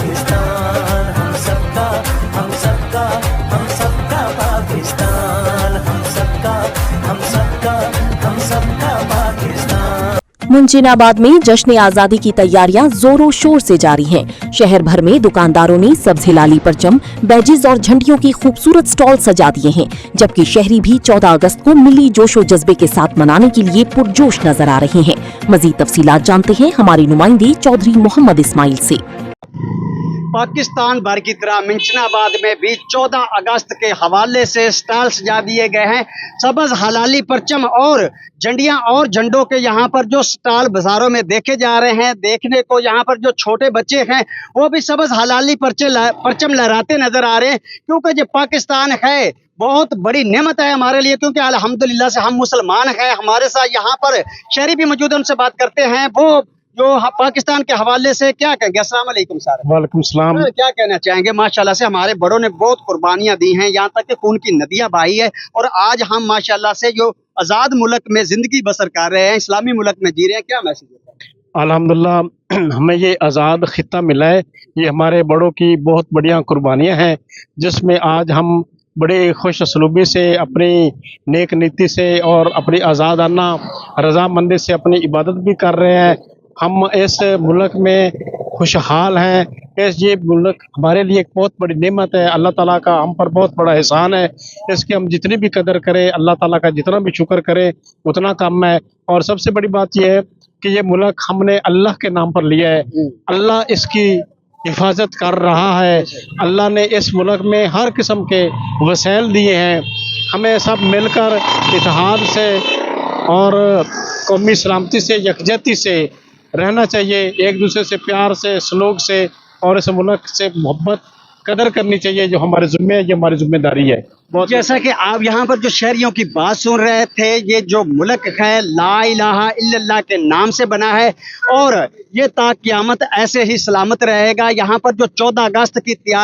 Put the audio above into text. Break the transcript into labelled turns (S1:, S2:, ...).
S1: पाकिस्तान हम सबका, हम सबका, हम सबका पाकिस्तान हम सबका, हम सबका, हम सबका पाकिस्तान।
S2: मुंशिनाबाद में जश्न आजादी की तैयारियां जोरों शोर से जारी हैं। शहर भर में दुकानदारों ने सब्ज लाली परचम, बैजेस और झंडियों की खूबसूरत स्टॉल सजा दिए हैं, जबकि शहरी भी 14 अगस्त को मिली जोशो जज्बे के साथ मनाने के लिए पुरजोश नजर आ रहे हैं। मजीद तफसीलात जानते हैं हमारे नुमाइंदे चौधरी मोहम्मद इस्माइल से।
S3: पाकिस्तान भर की तरह मुंशिनाबाद में भी 14 अगस्त के हवाले से स्टॉल सजा दिए गए हैं। सब्ज हलाली परचम और झंडियां और झंडों के यहाँ पर जो स्टॉल बाजारों में देखे जा रहे हैं, देखने को यहाँ पर जो छोटे बच्चे हैं वो भी सब्ज हलाली परचम लहराते नजर आ रहे हैं, क्योंकि जो पाकिस्तान है बहुत बड़ी नेमत है हमारे लिए, क्योंकि अल्हम्दुलिल्लाह से हम मुसलमान हैं। हमारे साथ यहाँ पर शहरी भी मौजूद है, उनसे बात करते हैं वो जो पाकिस्तान के हवाले से क्या कहेंगे। अस्सलाम वालेकुम सर।
S4: वालेकुम सलाम।
S3: क्या कहना चाहेंगे। माशाल्लाह से हमारे बड़ों ने बहुत कुर्बानियां दी हैं, यहाँ तक कि खून की नदियां बहाई है, और आज हम माशाल्लाह से जो आज़ाद मुल्क में जिंदगी बसर कर रहे हैं, इस्लामी मुल्क में जी रहे हैं, क्या मैसेज देते हैं।
S4: अल्हम्दुलिल्लाह हमें ये आज़ाद खित्ता मिला है, ये हमारे बड़ों की बहुत बढ़िया कुर्बानियां हैं, जिसमें आज हम बड़े खुश असलूबी से अपनी नेक नीति से और अपनी आज़ादाना रज़ामंदी से अपनी इबादत भी कर रहे हैं। हम इस मुल्क में खुशहाल हैं। ये मुल्क हमारे लिए एक बहुत बड़ी नेमत है, अल्लाह ताला का हम पर बहुत बड़ा एहसान है। इसकी हम जितनी भी कदर करें, अल्लाह ताला का जितना भी शुक्र करें उतना कम है। और सबसे बड़ी बात यह है कि ये मुल्क हमने अल्लाह के नाम पर लिया है, अल्लाह इसकी हिफाजत कर रहा है। अल्लाह ने इस मुल्क में हर किस्म के वसैल दिए हैं। हमें सब मिलकर इत्तेहाद से और कौमी सलामती से, यकजहती से रहना चाहिए, एक दूसरे से प्यार से, सलूक से और इस मुल्क से मोहब्बत कदर करनी चाहिए, जो हमारे ज़िम्मे है, ये हमारी जिम्मेदारी है। बहुत
S3: जैसा कि आप यहाँ पर जो शहरियों की बात सुन रहे थे, ये जो मुल्क है ला इलाहा इल्लल्लाह के नाम से बना है और ये ता क़यामत ऐसे ही सलामत रहेगा। यहाँ पर जो 14 अगस्त की तैयारी